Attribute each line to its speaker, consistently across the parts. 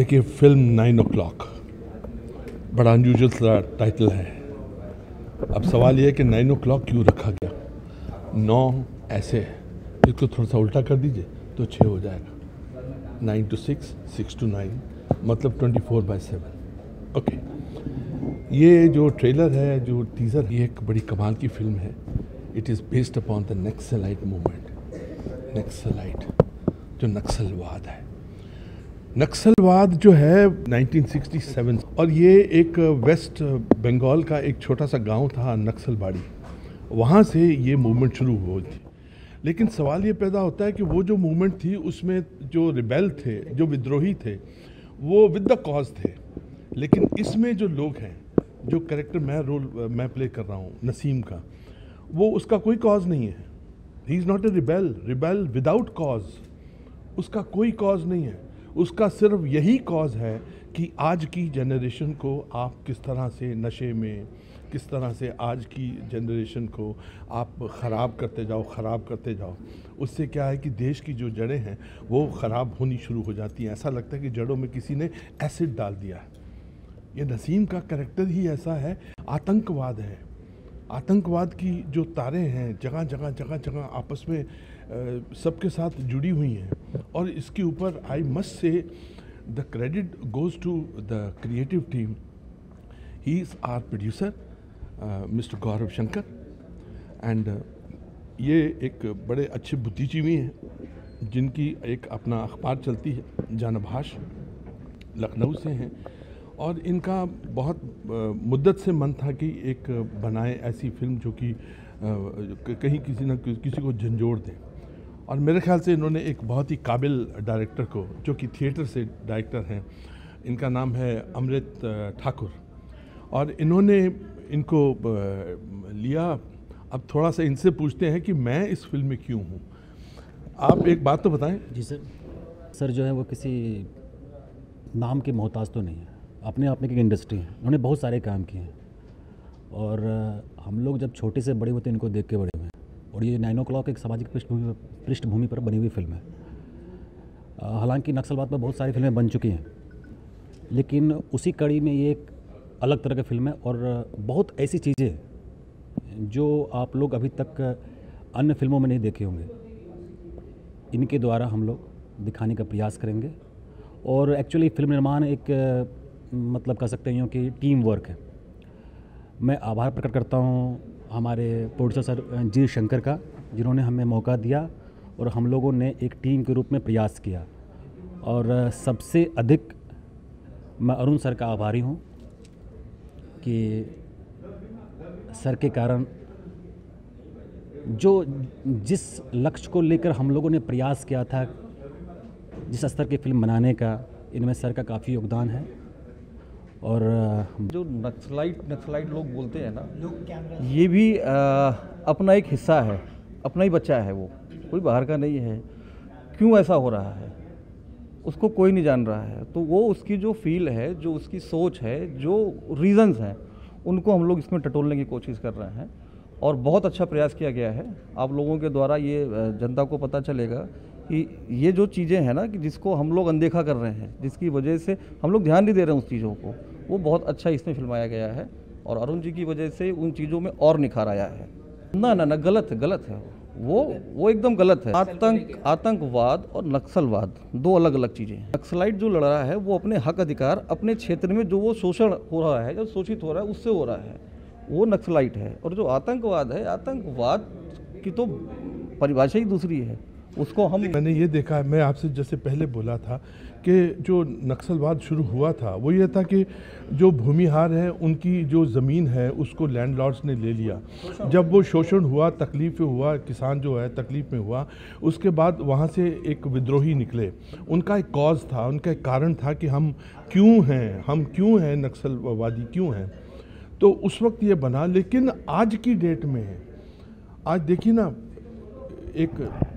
Speaker 1: देखिए film 9 o'clock बड़ा unusual सा टाइटल है। अब सवाल यह है कि 9 o'clock क्यों रखा गया। 9 ऐसे है, इसको थोड़ा सा उल्टा कर दीजिए तो 6 हो जाएगा। 9 to 6, 6 to 9 मतलब 24/7। ओके, ये जो ट्रेलर है, जो टीज़र है, ये एक बड़ी कमाल की फिल्म है। It is based upon the naxalite movement. Naxalite जो नक्सलवाद है, नक्सलवाद जो है 1967, और ये एक वेस्ट बंगाल का एक छोटा सा गांव था नक्सलबाड़ी, वहाँ से ये मूवमेंट शुरू हुई थी। लेकिन सवाल ये पैदा होता है कि वो जो मूवमेंट थी उसमें जो रिबेल थे, जो विद्रोही थे, वो विद द कॉज थे। लेकिन इसमें जो लोग हैं, जो कैरेक्टर मैं प्ले कर रहा हूँ नसीम का, वो उसका कोई कॉज नहीं है। He is not a rebel without cause. उसका कोई कॉज नहीं है, उसका सिर्फ यही कॉज है कि आज की जनरेशन को आप किस तरह से नशे में, किस तरह से आज की जनरेशन को आप ख़राब करते जाओ। उससे क्या है कि देश की जो जड़ें हैं वो ख़राब होनी शुरू हो जाती हैं। ऐसा लगता है कि जड़ों में किसी ने एसिड डाल दिया है। ये नसीम का कैरेक्टर ही ऐसा है। आतंकवाद है, आतंकवाद की जो तारें हैं जगह जगह आपस में सबके साथ जुड़ी हुई हैं। और इसके ऊपर I must say the credit goes to the creative team. He is our producer mister Gaurav Shankar, and ये एक बड़े अच्छे बुद्धिजीवी हैं जिनकी एक अपना अखबार चलती है जानभाष, लखनऊ से हैं। और इनका बहुत मुद्दत से मन था कि एक बनाए ऐसी फिल्म जो कि कहीं किसी को झंझोड़ दे। और मेरे ख्याल से इन्होंने एक बहुत ही काबिल डायरेक्टर को, जो कि थिएटर से डायरेक्टर हैं, इनका नाम है अमृत ठाकुर, और इन्होंने इनको लिया। अब थोड़ा सा इनसे पूछते हैं कि मैं इस फिल्म में क्यों हूँ। आप एक बात तो बताएं।
Speaker 2: जी सर जो है वो किसी नाम के मोहताज तो नहीं है, अपने आप में एक इंडस्ट्री है। उन्होंने बहुत सारे काम किए हैं और हम लोग जब छोटे से बड़े होते हैं इनको देख के बड़े हुए हैं। और ये 9 o'clock एक सामाजिक पृष्ठभूमि पर बनी हुई फिल्म है। हालांकि नक्सलवाद पर बहुत सारी फिल्में बन चुकी हैं, लेकिन उसी कड़ी में ये एक अलग तरह की फिल्म है। और बहुत ऐसी चीज़ें जो आप लोग अभी तक अन्य फिल्मों में नहीं देखे होंगे, इनके द्वारा हम लोग दिखाने का प्रयास करेंगे। और एक्चुअली फिल्म निर्माण एक मतलब कह सकते हैं कि टीम वर्क है। मैं आभार प्रकट करता हूँ हमारे प्रोड्यूसर सर जी शंकर का, जिन्होंने हमें मौका दिया और हम लोगों ने एक टीम के रूप में प्रयास किया। और सबसे अधिक मैं अरुण सर का आभारी हूँ कि सर के कारण जिस लक्ष्य को लेकर हम लोगों ने प्रयास किया था, जिस स्तर की फिल्म बनाने का, इनमें सर का काफ़ी योगदान है। और
Speaker 3: जो नक्सलाइट लोग बोलते हैं ना, ये भी अपना एक हिस्सा है, अपना ही बच्चा है, वो कोई बाहर का नहीं है। क्यों ऐसा हो रहा है उसको कोई नहीं जान रहा है। तो वो उसकी जो फील है, जो उसकी सोच है, जो रीज़न्स हैं, उनको हम लोग इसमें टटोलने की कोशिश कर रहे हैं। और बहुत अच्छा प्रयास किया गया है। आप लोगों के द्वारा ये जनता को पता चलेगा कि ये जो चीज़ें हैं ना, कि जिसको हम लोग अनदेखा कर रहे हैं, जिसकी वजह से हम लोग ध्यान नहीं दे रहे हैं उस चीज़ों को, वो बहुत अच्छा इसमें फिल्माया गया है। और अरुण जी की वजह से उन चीज़ों में और निखार आया है। ना गलत है वो एकदम गलत है। आतंकवाद और नक्सलवाद दो अलग अलग चीज़ें हैं। नक्सलाइट जो लड़ रहा है वो अपने हक अधिकार, अपने क्षेत्र में जो वो शोषण हो रहा है, जो शोषित हो रहा है, उससे हो रहा है, वो नक्सलाइट है। और जो आतंकवाद है, आतंकवाद की तो परिभाषा ही दूसरी है। उसको
Speaker 1: मैंने ये देखा है, मैं आपसे जैसे पहले बोला था कि जो नक्सलवाद शुरू हुआ था वो ये था कि जो भूमिहार हैं उनकी जो ज़मीन है उसको लैंडलॉर्ड्स ने ले लिया। जब वो शोषण हुआ, तकलीफ हुआ, किसान जो है तकलीफ में हुआ, उसके बाद वहाँ से एक विद्रोही निकले। उनका एक कॉज था, उनका एक कारण था कि हम क्यों हैं नक्सलवादी क्यों हैं। तो उस वक्त ये बना। लेकिन आज की डेट में, आज देखिए ना, एक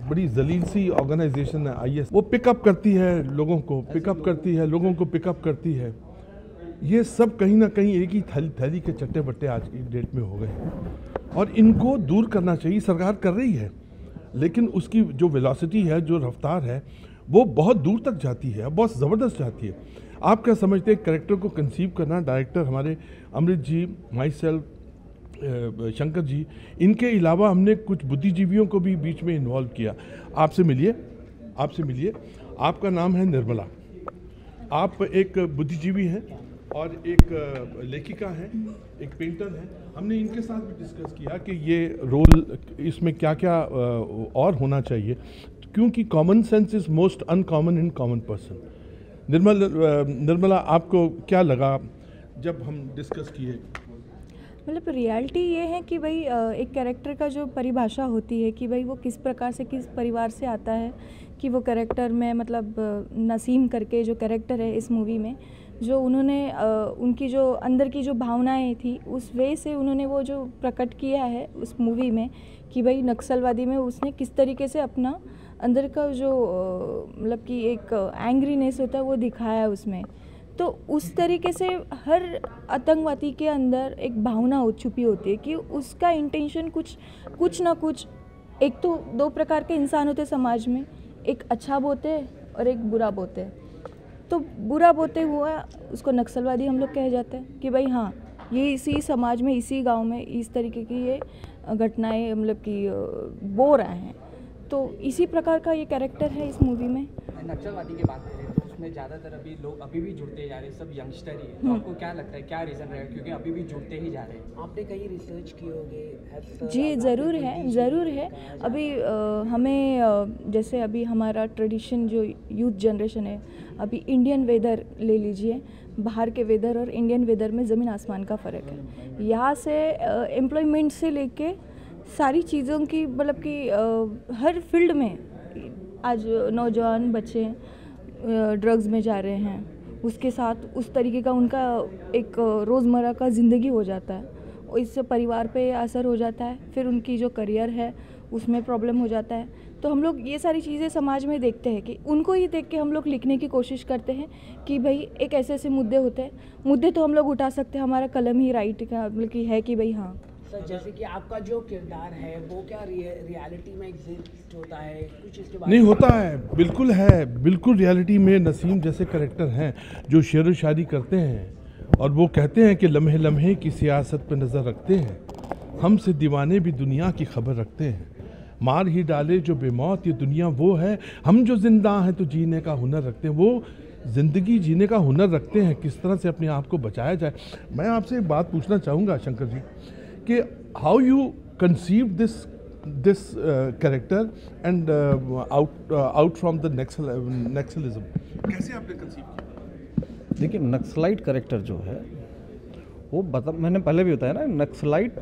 Speaker 1: बड़ी जलील सी ऑर्गेनाइजेशन है IS, वो पिकअप करती है लोगों को पिकअप करती है। ये सब कहीं ना कहीं एक ही थैली के चट्टे बट्टे आज की डेट में हो गए और इनको दूर करना चाहिए। सरकार कर रही है, लेकिन उसकी जो वेलोसिटी है, जो रफ्तार है, वो बहुत दूर तक जाती है, बहुत ज़बरदस्त जाती है। आप क्या समझते हैं कैरेक्टर को कंसीव करना? डायरेक्टर हमारे अमृत जी, माई सेल्फ, शंकर जी, इनके अलावा हमने कुछ बुद्धिजीवियों को भी बीच में इन्वॉल्व किया। आपसे मिलिए, आपसे मिलिए। आपका नाम है निर्मला, आप एक बुद्धिजीवी हैं और एक लेखिका हैं, एक पेंटर हैं। हमने इनके साथ भी डिस्कस किया कि ये रोल इसमें क्या क्या और होना चाहिए, क्योंकि common sense is most uncommon in common person. Nirmala, आपको क्या लगा जब हम डिस्कस किए?
Speaker 4: मतलब रियलिटी ये है कि भाई एक कैरेक्टर का जो परिभाषा होती है कि भाई वो किस प्रकार से, किस परिवार से आता है, कि वो कैरेक्टर में मतलब नसीम करके जो कैरेक्टर है इस मूवी में, जो उन्होंने उनकी जो अंदर की जो भावनाएं थी उस वे से उन्होंने वो जो प्रकट किया है उस मूवी में कि भाई नक्सलवादी में उसने किस तरीके से अपना अंदर का जो मतलब कि एक एंग्रीनेस होता है वो दिखाया है उसमें। तो उस तरीके से हर आतंकवादी के अंदर एक भावना छुपी होती है कि उसका इंटेंशन कुछ ना कुछ, एक तो दो प्रकार के इंसान होते समाज में, एक अच्छा बोते और एक बुरा बोते। तो बुरा बोते हुआ उसको नक्सलवादी हम लोग कह जाते हैं कि भाई हाँ, ये इसी समाज में, इसी गांव में इस तरीके की ये घटनाएं मतलब कि बो रहे हैं। तो इसी प्रकार का ये कैरेक्टर है इस मूवी में।
Speaker 5: नक्सलवादी की बात करें तो उसमें ज़्यादातर अभी लोग अभी भी जुड़ते जा रहे हैं, सब यंगस्टर ही है। तो आपको क्या लगता है क्या रीज़न रहेगा, क्योंकि अभी भी जुड़ते ही जा रहे हैं? आपने कहीं रिसर्च की होगी?
Speaker 4: जी ज़रूर है, ज़रूर है। अभी हमें जैसे अभी हमारा ट्रेडिशन जो यूथ जनरेशन है, अभी इंडियन वेदर ले लीजिए, बाहर के वेदर और इंडियन वेदर में ज़मीन आसमान का फ़र्क है। यहाँ से एम्प्लॉयमेंट से लेके सारी चीज़ों की मतलब कि हर फील्ड में आज नौजवान बच्चे ड्रग्स में जा रहे हैं, उसके साथ उस तरीके का उनका एक रोज़मर्रा का ज़िंदगी हो जाता है और इससे परिवार पे असर हो जाता है, फिर उनकी जो करियर है उसमें प्रॉब्लम हो जाता है। तो हम लोग ये सारी चीज़ें समाज में देखते हैं कि उनको ही देख के हम लोग लिखने की कोशिश करते हैं कि भाई एक ऐसे ऐसे मुद्दे होते हैं, मुद्दे तो हम लोग उठा सकते हैं, हमारा कलम ही राइट का मतलब कि है कि भाई हाँ।
Speaker 5: सर जैसे कि आपका जो किरदार है वो क्या रियलिटी में एग्जिस्ट होता है, कुछ इसके बारे में?
Speaker 1: नहीं होता है, बिल्कुल है, बिल्कुल रियलिटी में नसीम जैसे करेक्टर हैं जो शेर व शायरी करते हैं और वो कहते हैं कि लम्हे लम्हे की सियासत पे नज़र रखते हैं, हमसे दीवाने भी दुनिया की खबर रखते हैं, मार ही डाले जो बेमौत ये दुनिया वो है, हम जो जिंदा हैं तो जीने का हुनर रखते हैं। वो ज़िंदगी जीने का हुनर रखते हैं, किस तरह से अपने आप को बचाया जाए। मैं आपसे एक बात पूछना चाहूँगा शंकर जी कि how you conceive this character and out from the Naxalism, कैसे आपने कंसीव किया?
Speaker 3: देखिए नक्सलाइट कैरेक्टर जो है वो मैंने पहले भी बताया ना, नक्सलाइट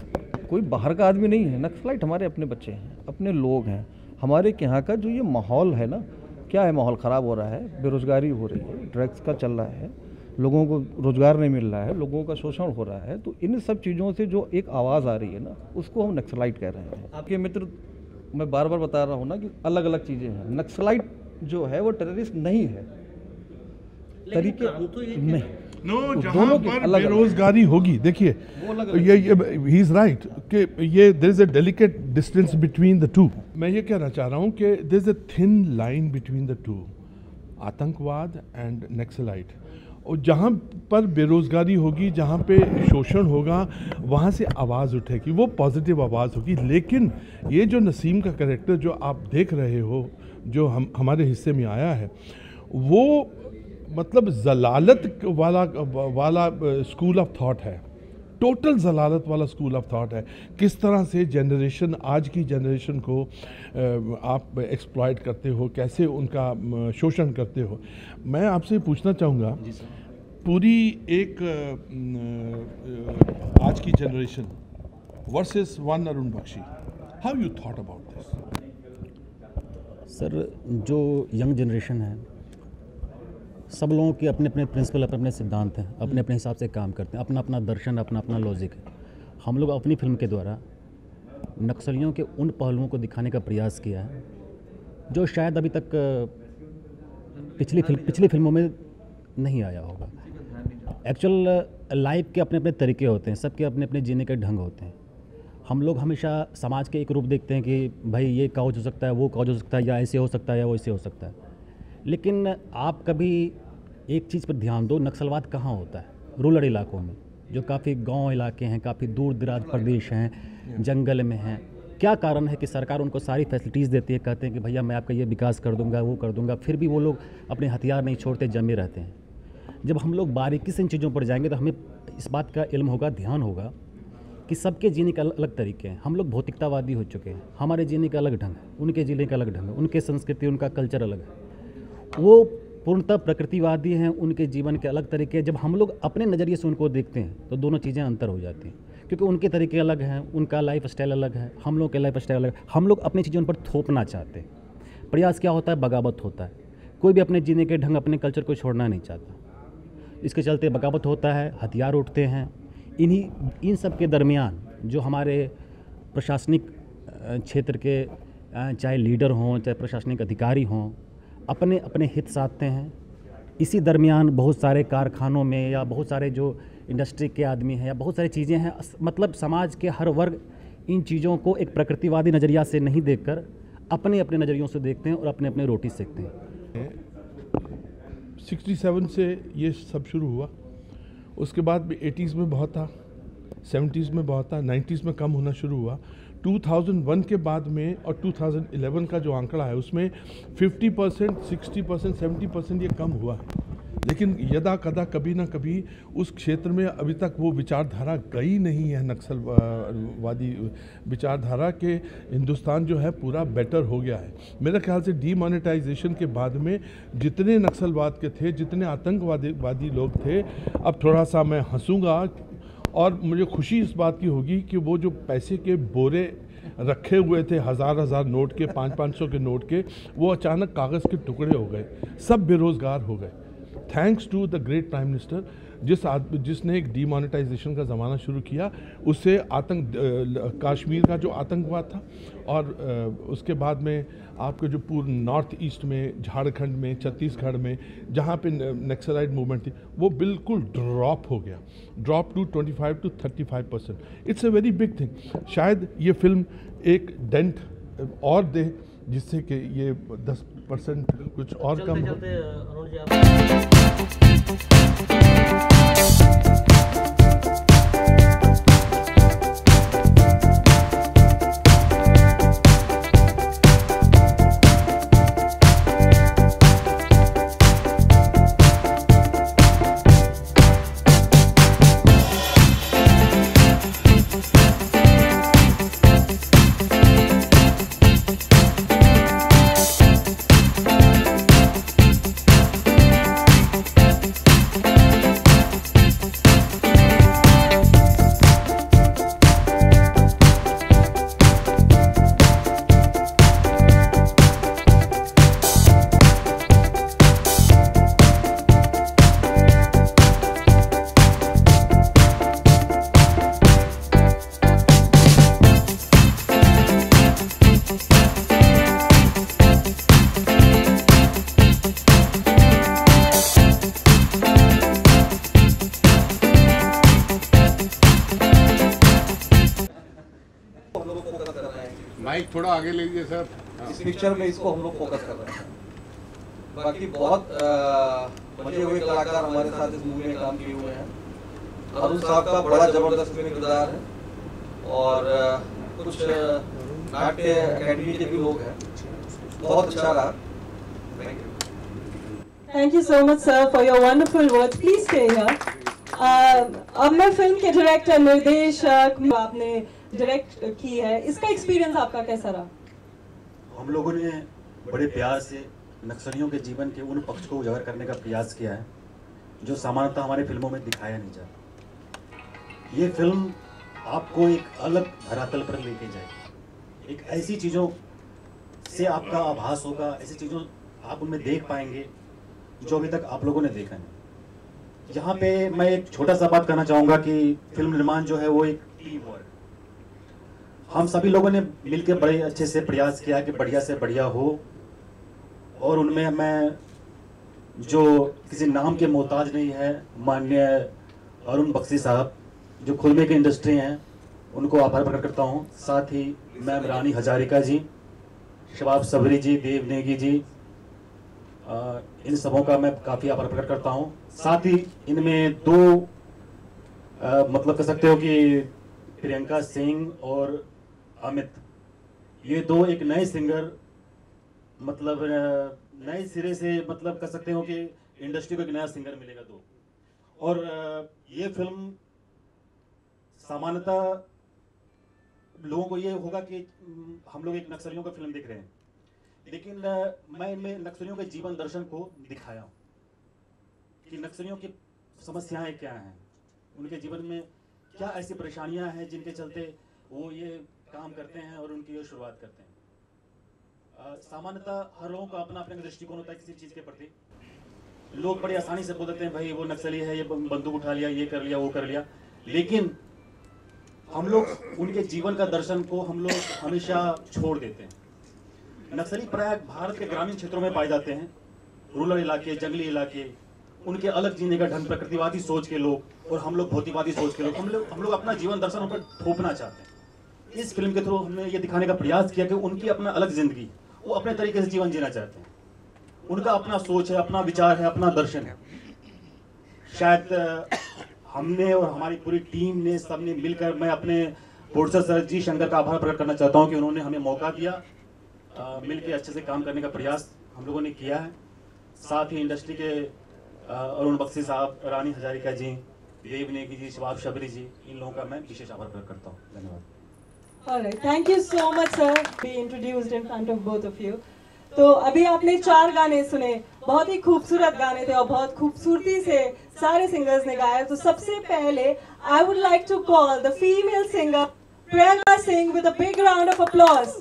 Speaker 3: कोई बाहर का आदमी नहीं है, नक्सलाइट हमारे अपने बच्चे हैं, अपने लोग हैं। हमारे यहाँ का जो ये माहौल है ना, क्या है, माहौल ख़राब हो रहा है, बेरोज़गारी हो रही है, ड्रग्स का चल रहा है, लोगों को रोज़गार नहीं मिल रहा है, लोगों का शोषण हो रहा है। तो इन सब चीज़ों से जो एक आवाज़ आ रही है ना, उसको हम नक्सलाइट कह रहे हैं। आपके मित्र, मैं बार बार बता रहा हूँ ना कि अलग अलग चीज़ें हैं। नक्सलाइट जो है वो टेररिस्ट नहीं है, तरीके नहीं।
Speaker 1: नो, जहाँ पर बेरोजगारी होगी, देखिए ये ही इज़ राइट कि ये there is a delicate distance between the two. मैं ये कहना चाह रहा हूँ कि there is a thin line between the two, आतंकवाद एंड नक्सलाइट। और जहाँ पर बेरोज़गारी होगी, जहाँ पे शोषण होगा, वहाँ से आवाज़ उठेगी, वो पॉजिटिव आवाज़ होगी। लेकिन ये जो नसीम का कैरेक्टर जो आप देख रहे हो, जो हमारे हिस्से में आया है, वो मतलब जलालत वाला स्कूल ऑफ थॉट है, टोटल जलालत वाला स्कूल ऑफ थॉट है। किस तरह से जनरेशन, आज की जनरेशन को आप एक्सप्लॉइट करते हो, कैसे उनका शोषण करते हो। मैं आपसे पूछना चाहूँगा, पूरी एक आज की generation versus one Arun Bakshi, how you thought about this?
Speaker 2: Sir, जो यंग जनरेशन है, सब लोगों के अपने अपने प्रिंसिपल, अपने अपने सिद्धांत हैं, अपने अपने हिसाब से काम करते हैं, अपना अपना दर्शन, अपना अपना लॉजिक है। हम लोग अपनी फिल्म के द्वारा नक्सलियों के उन पहलुओं को दिखाने का प्रयास किया है जो शायद अभी तक पिछली फिल्मों में नहीं आया होगा। एक्चुअल लाइफ के अपने अपने तरीके होते हैं, सबके अपने अपने जीने के ढंग होते हैं। हम लोग हमेशा समाज के एक रूप देखते हैं कि भाई ये काउज हो सकता है, वो काउज हो सकता है, या ऐसे हो सकता है या वो ऐसे हो सकता है। लेकिन आप कभी एक चीज़ पर ध्यान दो, नक्सलवाद कहाँ होता है? रूरल इलाकों में, जो काफ़ी गांव इलाके हैं, काफ़ी दूर दराज प्रदेश हैं, जंगल में हैं। क्या कारण है कि सरकार उनको सारी फैसिलिटीज़ देती है, कहते हैं कि भैया मैं आपका ये विकास कर दूंगा, वो कर दूंगा, फिर भी वो लोग अपने हथियार नहीं छोड़ते, जमे रहते हैं। जब हम लोग बारीकी से इन चीज़ों पर जाएंगे तो हमें इस बात का इल्म होगा, ध्यान होगा कि सबके जीने के अलग तरीके हैं। हम लोग भौतिकतावादी हो चुके हैं, हमारे जीने का अलग ढंग है, उनके जीने का अलग ढंग है, उनके संस्कृति, उनका कल्चर अलग है। वो पूर्णतः प्रकृतिवादी हैं, उनके जीवन के अलग तरीके हैं। जब हम लोग अपने नज़रिए से उनको देखते हैं तो दोनों चीज़ें अंतर हो जाती हैं, क्योंकि उनके तरीके अलग हैं, उनका लाइफ स्टाइल अलग है, हम लोग के लाइफ स्टाइल अलग है। हम लोग अपनी चीज़ें उन पर थोपना चाहते हैं। प्रयास क्या होता है? बगावत होता है। कोई भी अपने जीने के ढंग, अपने कल्चर को छोड़ना नहीं चाहता। इसके चलते बगावत होता है, हथियार उठते हैं। इन सब के दरमियान जो हमारे प्रशासनिक क्षेत्र के चाहे लीडर हों, चाहे प्रशासनिक अधिकारी हों, अपने अपने हित साधते हैं। इसी दरमियान बहुत सारे कारखानों में या बहुत सारे जो इंडस्ट्री के आदमी हैं या बहुत सारी चीज़ें हैं, मतलब समाज के हर वर्ग इन चीज़ों को एक प्रकृतिवादी नज़रिया से नहीं देखकर अपने अपने नज़रियों से देखते हैं और अपने अपने रोटी सेकते हैं।
Speaker 1: 67 से ये सब शुरू हुआ, उसके बाद भी 80s में बहुत था, 70s में बहुत था, 90s में कम होना शुरू हुआ। 2001 के बाद में और 2011 का जो आंकड़ा है उसमें 50%, 60%, 70% ये कम हुआ है। लेकिन यदा कदा कभी ना कभी उस क्षेत्र में अभी तक वो विचारधारा गई नहीं है। नक्सलवादी विचारधारा के हिंदुस्तान जो है पूरा बेटर हो गया है। मेरे ख्याल से डीमोनेटाइजेशन के बाद में जितने नक्सलवाद के थे, जितने आतंकवादी लोग थे, अब थोड़ा सा मैं हंसूंगा और मुझे खुशी इस बात की होगी कि वो जो पैसे के बोरे रखे हुए थे, हज़ार नोट के, 500 के नोट के, वो अचानक कागज़ के टुकड़े हो गए, सब बेरोज़गार हो गए। Thanks to the great prime minister, जिसने एक डीमोनेटाइजेशन का ज़माना शुरू किया। उससे कश्मीर का जो आतंकवाद था और उसके बाद में आपके जो पूर्व नॉर्थ ईस्ट में, झारखंड में, छत्तीसगढ़ में जहाँ पे नक्सलाइट मूवमेंट थी, वो बिल्कुल ड्रॉप हो गया, drop to 25 to 35%। It's a very big thing. शायद ये फिल्म एक डेंट और दे जिससे कि ये 10% कुछ और कम हो।
Speaker 6: माइक थोड़ा आगे ले लीजिए सर।
Speaker 3: इस पिक्चर में इसको हम लोग फोकस कर रहे हैं। बाकी बहुत मजे हुए कलाकार हमारे साथ इस मूवी में काम किए हुए हैं। अरुण साहब का बड़ा जबरदस्त किरदार है और कुछ नाट्य अकेडमी के भी लोग हैं। बहुत अच्छा रहा।
Speaker 7: Thank you so much, sir, for your wonderful words. Please stay here. अब मैं फिल्म के डायरेक्टर, निर्देशक आपने डायरेक्ट की है, इसका एक्सपीरियंस आपका कैसा रहा?
Speaker 8: हम लोगों ने बड़े प्यार से नक्सलियों के जीवन के उन पक्ष को उजागर करने का प्रयास किया है जो सामान्यतः हमारे फिल्मों में दिखाया नहीं जाता। ये फिल्म आपको एक अलग धरातल पर लेके जाएगी। एक ऐसी चीज़ों से आपका आभास होगा, ऐसी चीज़ों आप उनमें देख पाएंगे जो अभी तक आप लोगों ने देखा नहीं। यहाँ पे मैं एक छोटा सा बात कहना चाहूँगा कि फिल्म निर्माण जो है वो एक टीम वर्क। हम सभी लोगों ने मिलकर बड़े अच्छे से प्रयास किया कि बढ़िया से बढ़िया हो, और उनमें मैं जो किसी नाम के मोहताज नहीं है, माननीय अरुण बख्शी साहब जो खुलमे की इंडस्ट्री हैं, उनको आभार प्रकट करता हूँ। साथ ही मैम रानी हजारिका जी, शबाब सबरी जी, देव नेगी जी, इन सबों का मैं काफ़ी आभार प्रकट करता हूँ। साथ ही इनमें दो मतलब कह सकते हो कि प्रियंका सिंह और अमित, ये दो एक नए सिंगर, मतलब नए सिरे से मतलब कह सकते हो कि इंडस्ट्री को एक नया सिंगर मिलेगा दो। और ये फिल्म सामान्यतः लोगों को ये होगा कि हम लोग एक नक्सलियों का फिल्म देख रहे हैं, लेकिन मैं इनमें नक्सलियों के जीवन दर्शन को दिखाया हूँ कि नक्सलियों की समस्याएं क्या हैं, उनके जीवन में क्या ऐसी परेशानियां हैं जिनके चलते वो ये काम करते हैं और उनकी ये शुरुआत करते हैं। सामान्यतः हर लोगों का अपना अपना दृष्टिकोण होता है किसी चीज़ के प्रति। लोग बड़ी आसानी से बोल देते हैं भाई वो नक्सली है, ये बंदूक उठा लिया, ये कर लिया, वो कर लिया, लेकिन हम लोग उनके जीवन का दर्शन को हम लोग हमेशा छोड़ देते हैं। नक्सली प्राय भारत के ग्रामीण क्षेत्रों में पाए जाते हैं, रूरल इलाके, जंगली इलाके, उनके अलग जीने का ढंग, प्रकृतिवादी सोच के लोग और हम लोग भौतिकवादी सोच के लोग, हम लोग अपना जीवन दर्शन उन पर थोपना चाहते हैं। इस फिल्म के थ्रू हमने ये दिखाने का प्रयास किया कि उनकी अपना अलग जिंदगी, वो अपने तरीके से जीवन जीना चाहते हैं, उनका अपना सोच है, अपना विचार है, अपना दर्शन है। शायद हमने और हमारी पूरी टीम ने सबने मिलकर, मैं अपने प्रोड्यूसर सर जी शंकर का आभार प्रकट करना चाहता हूं कि उन्होंने हमें मौका दिया, मिलकर अच्छे से काम करने का प्रयास हम लोगों ने किया है। साथ ही इंडस्ट्री के अरुण बख्शी साहब, रानी हजारिका जी, देव नेगी जी, शिवाब शबरी जी, इन लोगों का मैं विशेष आभार प्रकट करता हूँ। धन्यवाद।
Speaker 7: Alright, thank you so much sir, be introduced in front of both of you. तो अभी आपने 4 गाने सुने, बहुत ही खूबसूरत गाने थे और बहुत खूबसूरती से सारे सिंगर्स ने गाया। तो सबसे पहले I would like to call the female singer Priyanka Singh with a big round of applause.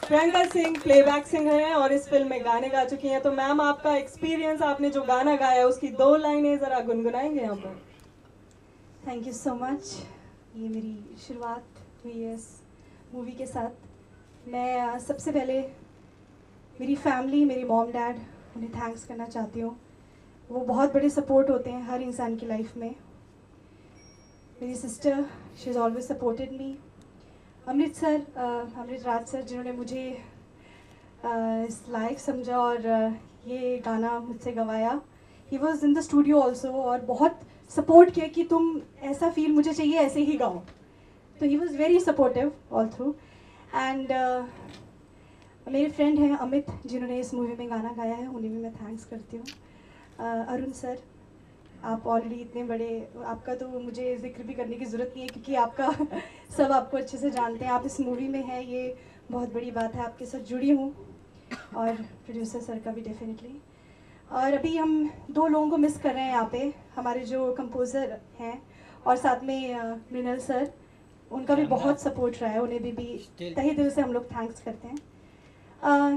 Speaker 7: Priyanka Singh playback singer हैं और इस फिल्म में गाने गा चुकी हैं। तो मैम, आपका एक्सपीरियंस, आपने जो गाना गाया उसकी 2 लाइनें जरा गुनगुनाएंगे यहाँ पर?
Speaker 6: Thank you so much. ये मेरी शुरुआत हुई है इस मूवी के साथ। मैं सबसे पहले मेरी फैमिली, मेरी मॉम डैड, उन्हें थैंक्स करना चाहती हूँ। वो बहुत बड़े सपोर्ट होते हैं हर इंसान की लाइफ में। मेरी sister, she is always supported me. Amrit Raj sir, जिन्होंने मुझे इस लायक समझा और ये गाना मुझसे गवाया। He was in the studio also और बहुत सपोर्ट किया कि तुम ऐसा फील मुझे चाहिए, ऐसे ही गाओ। तो he was very supportive all through. And मेरे फ्रेंड हैं अमित, जिन्होंने इस मूवी में गाना गाया है, उन्हें भी मैं थैंक्स करती हूँ। अरुण सर, आप ऑलरेडी इतने बड़े, आपका तो मुझे जिक्र भी करने की ज़रूरत नहीं है क्योंकि आपका सब आपको अच्छे से जानते हैं। आप इस मूवी में हैं, ये बहुत बड़ी बात है। आपके साथ जुड़ी हूँ और प्रोड्यूसर सर का भी डेफिनेटली। और अभी हम 2 लोगों को मिस कर रहे हैं यहाँ पे, हमारे जो कंपोज़र हैं और साथ में मृणाल सर, उनका भी बहुत सपोर्ट रहा है, उन्हें भी तहे दिल से हम लोग थैंक्स करते हैं।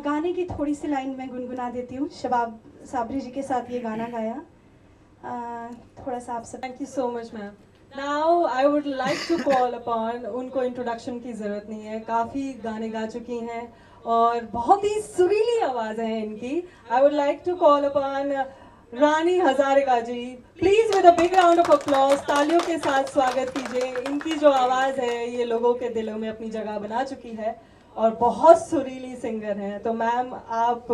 Speaker 6: गाने की थोड़ी सी लाइन मैं गुनगुना देती हूँ। शबाब साबरी जी के साथ ये गाना गाया, थोड़ा सा आप सब।
Speaker 7: Thank you so much ma'am. Now I would like to call upon, उनको इंट्रोडक्शन की ज़रूरत नहीं है, काफ़ी गाने गा चुकी हैं और बहुत ही सुरीली आवाज़ है इनकी। I would like to call upon Rani Hazarika ji, please with a big round of applause, तालियों के साथ स्वागत कीजिए। इनकी जो आवाज़ है ये लोगों के दिलों में अपनी जगह बना चुकी है और बहुत सुरीली सिंगर हैं। तो मैम, आप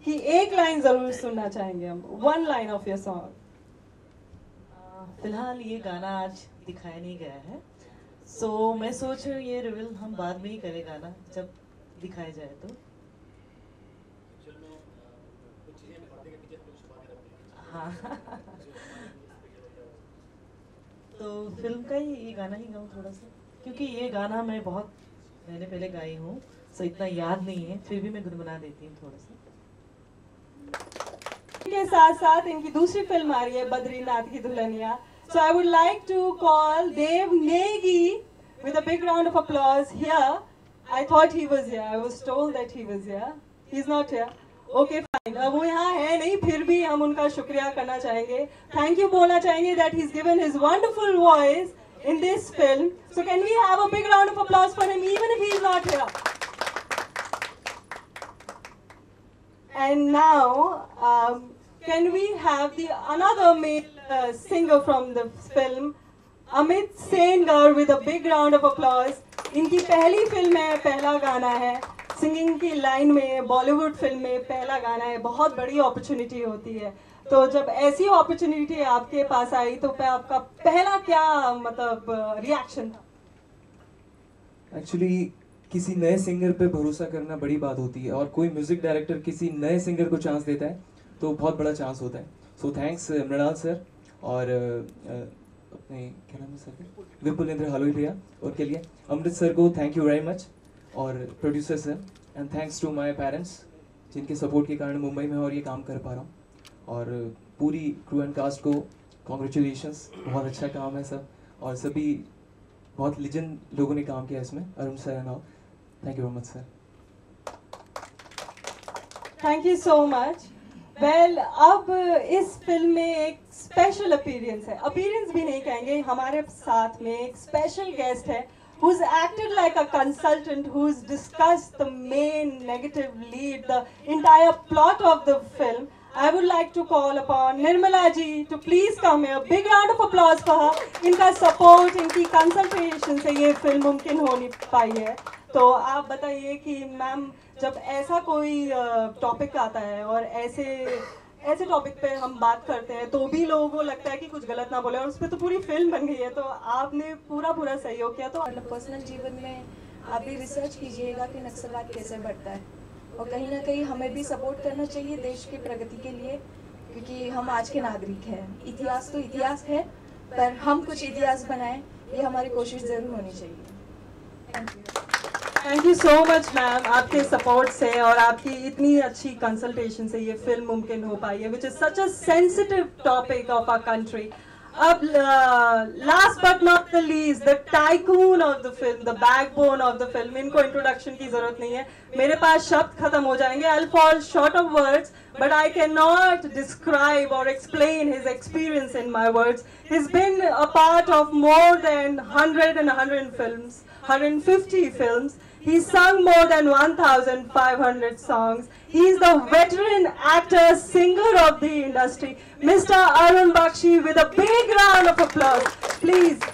Speaker 7: की एक लाइन ज़रूर सुनना चाहेंगे हम, 1 लाइन ऑफ योर सॉन्ग।
Speaker 9: फिलहाल ये गाना आज दिखाया नहीं गया है, सो मैं सोच रही हूँ ये रिवील हम बाद में ही करें, गाना जब दिखाया जाए तो। हाँ तो फिल्म का ही ये गाना ही गाऊँ थोड़ा सा, क्योंकि ये गाना मैं बहुत मैंने पहले गाई हूँ, सो इतना याद नहीं है, फिर भी मैं गुनगुना देती हूँ थोड़ा सा।
Speaker 7: के साथ साथ इनकी दूसरी फिल्म आ रही है बद्रीनाथ की Dulhania. So I would like to call Dev Negi with a big round of applause here. I thought he was here. I was told that he was here. He's not here. Okay, fine. वो यहाँ है नहीं, फिर भी हम उनका शुक्रिया करना चाहेंगे, थैंक यू बोलना चाहेंगे that he's given his wonderful voice in this film. So can we have a big round of applause for him even if he's not here? And now can we have the another male singer from the film, Amit Sengar, with a big round of applause. इनकी पहली film है, पहला गाना है, singing की line में Bollywood film में पहला गाना है, बहुत बड़ी अपॉर्चुनिटी होती है। तो जब ऐसी अपॉर्चुनिटी आपके पास आई तो आपका पहला क्या मतलब रिएक्शन था?
Speaker 10: एक्चुअली किसी नए सिंगर पे भरोसा करना बड़ी बात होती है, और कोई म्यूजिक डायरेक्टर किसी नए सिंगर को चांस देता है तो बहुत बड़ा चांस होता है। सो थैंक्स मृणाल सर और अपने क्या नाम है सर का, विपुलेंद्र हालोई भैया, और के लिए अमृत सर को थैंक यू वेरी मच, और producer sir, and thanks to my parents जिनके सपोर्ट के कारण मुंबई में और ये काम कर पा रहा हूँ, और पूरी क्रू एंड कास्ट को कॉन्ग्रेचुलेशंस, बहुत अच्छा काम है सब, और सभी बहुत लेजेंड लोगों ने काम किया इसमें, Arun sir and all, thank you very much sir.
Speaker 7: Thank you so much. Well, अब इस फिल्म में एक स्पेशल अपीयरेंस है, अपीयरेंस भी नहीं कहेंगे, हमारे साथ में एक स्पेशल गेस्ट है who's acted like a consultant, who's discussed the main negative lead, the entire plot of the film. I would like to call upon Nirmala ji to please come here. Big round of applause for her. इनका support, इनकी consultation से ये film मुमकिन हो नहीं पाई है। तो आप बताइए कि मैम, जब ऐसा कोई टॉपिक आता है और ऐसे टॉपिक पे हम बात करते हैं तो भी लोगों को लगता है कि कुछ गलत ना बोले, और उस पर तो पूरी फिल्म बन गई है, तो आपने पूरा सहयोग किया। तो
Speaker 4: मतलब पर्सनल जीवन में आप भी रिसर्च कीजिएगा कि नक्सलवाद कैसे बढ़ता है, और कहीं ना कहीं हमें भी सपोर्ट करना चाहिए देश की प्रगति के लिए, क्योंकि हम आज के नागरिक हैं। इतिहास तो इतिहास है, पर हम कुछ इतिहास बनाएं, ये हमारी कोशिश ज़रूर होनी चाहिए। Thank you.
Speaker 7: Thank you so much ma'am, आपके सपोर्ट से और आपकी इतनी अच्छी कंसल्टेशन से ये फिल्म मुमकिन हो पाई है, which is such a sensitive topic of our country. अब last but not the least, the tycoon of the film, the backbone of the film, इनको इंट्रोडक्शन की जरूरत नहीं है, मेरे पास शब्द खत्म हो जाएंगे। I will fall short of words, but I cannot describe or explain his experience in my words. He's been a part of more than 100 films, 150 films. He's sung more than 1,500 songs. He's the veteran actor, singer of the industry, Mr. Arun Bakshi, with a big round of applause. Please.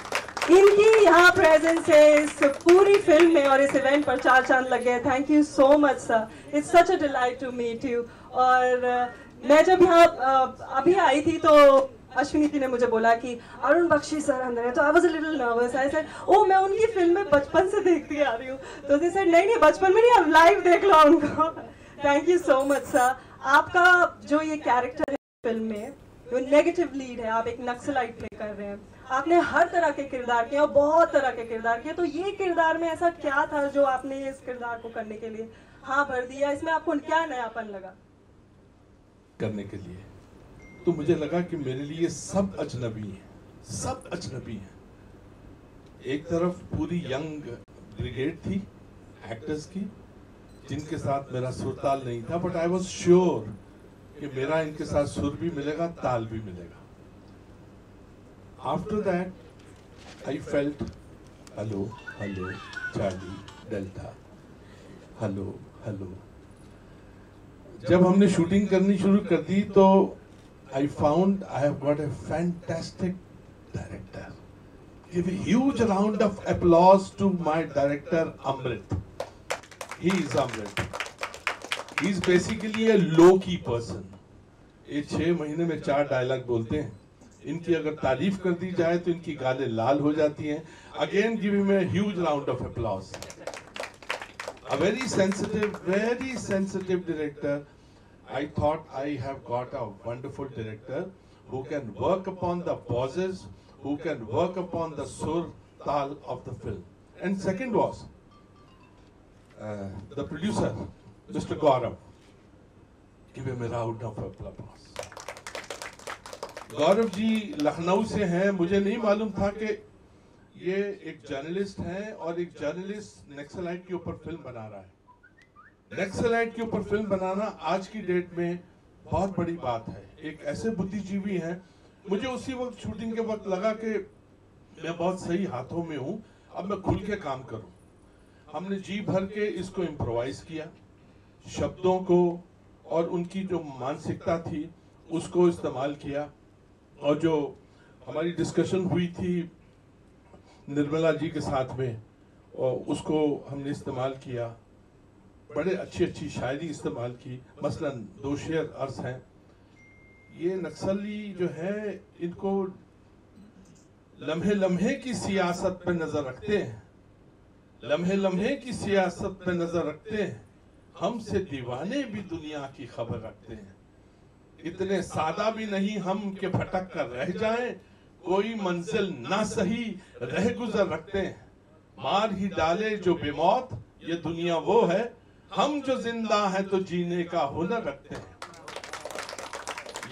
Speaker 7: इनकी यहाँ presence है इस पूरी film में और इस event पर 4 चांद लग गए। Thank you so much sir, it's such a delight to meet you. और मैं जब यहाँ अभी आई थी तो अश्विनी जी ने मुझे बोला कि अरुण बख्शी सर अंदर है, तो I was a little nervous. I said oh मैं उनकी फिल्म में बचपन से देखती आ रही हूँ, तो दे सेड नहीं बचपन में नहीं, अब लाइव देख लो उनको। Thank you so much sir. आपका जो ये कैरेक्टर है फिल्म में, जो नेगेटिव लीड है, आप एक नक्सलाइट प्ले कर रहे हैं, आपने हर तरह के किरदार किए और बहुत तरह के किरदार किए, तो ये किरदार में ऐसा क्या था जो आपने इस किरदार को करने के लिए हाँ भर दिया? इसमें आपको क्या नयापन लगा
Speaker 1: करने के लिए? तो मुझे लगा कि मेरे लिए सब अजनबी हैं, सब अजनबी हैं। एक तरफ पूरी यंग ब्रिगेड थी एक्टर्स की, जिनके साथ मेरा सुरताल नहीं था, बट आई वाज श्योर कि मेरा इनके साथ सुर भी मिलेगा, ताल भी मिलेगा। After that, I felt hello, hello, Charlie, Delta, hello, hello. जब हमने शूटिंग करनी शुरू कर दी तो I found I have got a fantastic director. Give a huge round of applause to my director Amrit. He is Amrit. He is basically a low-key person. ये 6 महीने में 4 dialogue बोलते हैं। इनकी अगर तारीफ कर दी जाए तो इनकी गालें लाल हो जाती हैं। Again give him a huge round of applause. A very sensitive director. I thought I have got a wonderful director who can work upon the pauses, who can work upon the sur tal of the film. And second was the producer, Mr. Gaurav. Give him a round of applause. Gaurav ji Lucknow से हैं। मुझे नहीं मालूम था कि ये एक journalist हैं और एक जर्नलिस्ट नक्सलाइट के ऊपर फिल्म बना रहा है। नक्सलाइट के ऊपर फिल्म बनाना आज की डेट में बहुत बड़ी बात है। एक ऐसे बुद्धिजीवी हैं, मुझे उसी वक्त शूटिंग के वक्त लगा कि मैं बहुत सही हाथों में हूँ, अब मैं खुल के काम करूँ। हमने जी भर के इसको इम्प्रोवाइज किया, शब्दों को और उनकी जो मानसिकता थी उसको इस्तेमाल किया, और जो हमारी डिस्कशन हुई थी निर्मला जी के साथ में और उसको हमने इस्तेमाल किया। बड़े अच्छी शायरी इस्तेमाल की, मसलन दो शेर अर्ज हैं। ये नक्सली जो है इनको लम्हे लम्हे की सियासत पे नजर रखते हैं, लम्हे लम्हे की सियासत पे नजर रखते हैं, हमसे दीवाने भी दुनिया की खबर रखते हैं। इतने सादा भी नहीं हम के भटक कर रह जाएं, कोई मंजिल ना सही रह गुजर रखते हैं। मार ही डाले जो बेमौत ये दुनिया वो है, हम जो जिंदा हैं तो जीने का हुनर रखते हैं।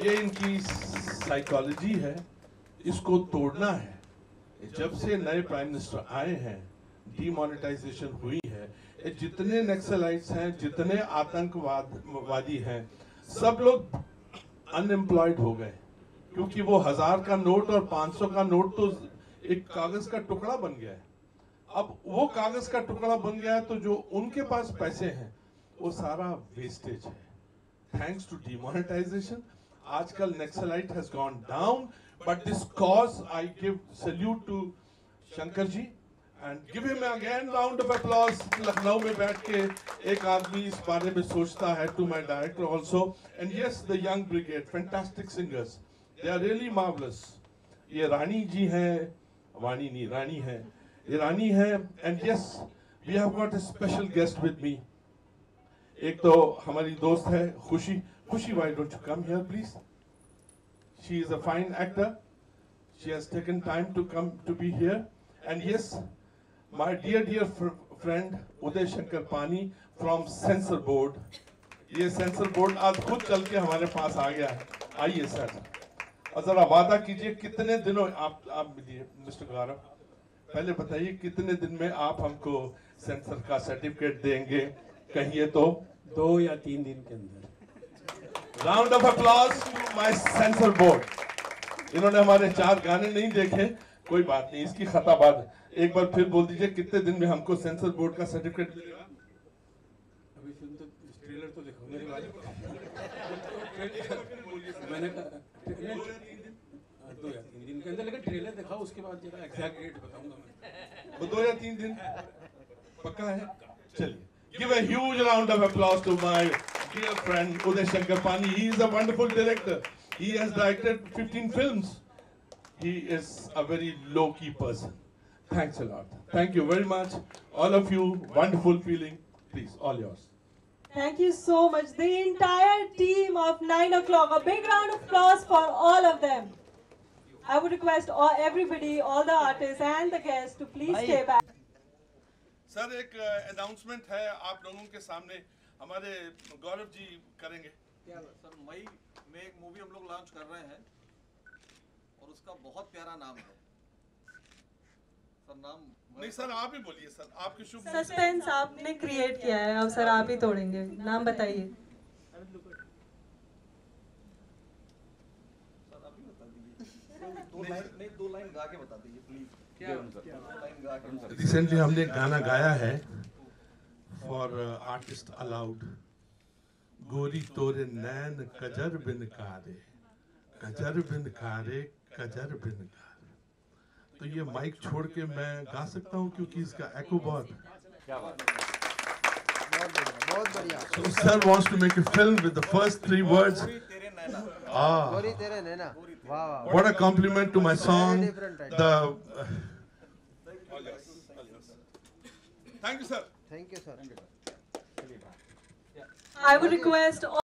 Speaker 1: ये इनकी साइकोलॉजी है, इसको तोड़ना है। जब से नए प्राइम मिनिस्टर आए हैं, डीमोनेटाइजेशन हुई है, जितने नक्सलाइट्स हैं, जितने आतंकवादी हैं, सब लोग अनएम्प्लॉयड हो गए, क्योंकि वो 1000 का नोट और 500 का नोट तो एक कागज का टुकड़ा बन गया है। अब वो कागज का टुकड़ा बन गया है तो जो उनके पास पैसे हैं वो सारा वेस्टेज है। थैंक्स टू डीमोनेटाइजेशन आजकल Naxalite has gone down, but this cause I give salute to Shankar ji and give him again round of applause. Lucknow में बैठ के एक आदमी इस बारे में सोचता है, to my director also, and yes the young brigade, fantastic singers, they are really marvellous. ये रानी जी हैं, वाणी नहीं रानी है, ये रानी है, and yes we have got a special guest with me. एक तो हमारी दोस्त है Khushi. Khushi, why don't you come here please? She is a fine actor, she has taken time to come to be here, and yes my dear friend Uday Shankar Pani from censor board. ये censor board आज खुद चल के हमारे पास आ गया है। आइए सर, और जरा वादा कीजिए कितने दिनों आप मिलिए मिस्टर गौरव, पहले बताइए कितने दिन में आप हमको सेंसर का सर्टिफिकेट देंगे? कहिए तो
Speaker 11: 2 या 3 दिन के अंदर।
Speaker 1: Round of applause to my censor board. इन्होंने हमारे 4 गाने नहीं देखे, कोई बात नहीं, इसकी खताबाद। एक बार फिर बोल दीजिए कितने दिन में हमको सेंसर बोर्ड का सर्टिफिकेट मिलेगा?
Speaker 11: अभी फिल्म तो ट्रेलर तो देखो मेरी बात। मैंने कहा 2 या 3 दिन के अंदर, लेकिन ट्रेलर दिखाओ उसके बाद जरा एग्जैक्ट डेट बताऊंगा मैं।
Speaker 1: वो 2 या 3 दिन पक्का है? चलिए, give a huge round of applause to my dear friend Uday Shankar Pani. He is a wonderful director. He has directed 15 films. He is a very low-key person. Thanks a lot. Thank you very much. All of you, wonderful feeling. Please, all yours.
Speaker 7: Thank you so much. The entire team of 9 o'clock. A big round of applause for all of them. I would request everybody, all the artists and the guests to please stay back.
Speaker 1: Sir, एक announcement है आप लोगों के सामने, हमारे गौरव जी करेंगे।
Speaker 3: क्या sir, मई में एक मूवी हम लोग लॉन्च कर रहे हैं और उसका बहुत प्यारा नाम है सर। नाम
Speaker 1: नहीं सर, आप ही बोलिए सर, आपकी शुभ।
Speaker 7: सस्पेंस आपने क्रिएट किया है, अब सर आप ही तोड़ेंगे। नाम बताइए।
Speaker 3: सर अभी बता दीजिए, 2 लाइन गा के बता दीजिए प्लीज।
Speaker 1: रिसेंटली हमने गाना गाया है फॉर आर्टिस्ट अलाउड, गोरी तोरे नैन कजर बिन कारे, कजर बिन कारे, कजर बिन कारे। तो ये माइक छोड़ के मैं गा सकता हूँ क्योंकि इसका एको बहुत बढ़िया। So sir wants to make a film with the first 3 words. गोरी तेरे नैना। Wow. What a compliment to my song. Thank you, sir.
Speaker 9: Thank you, sir.
Speaker 7: I would request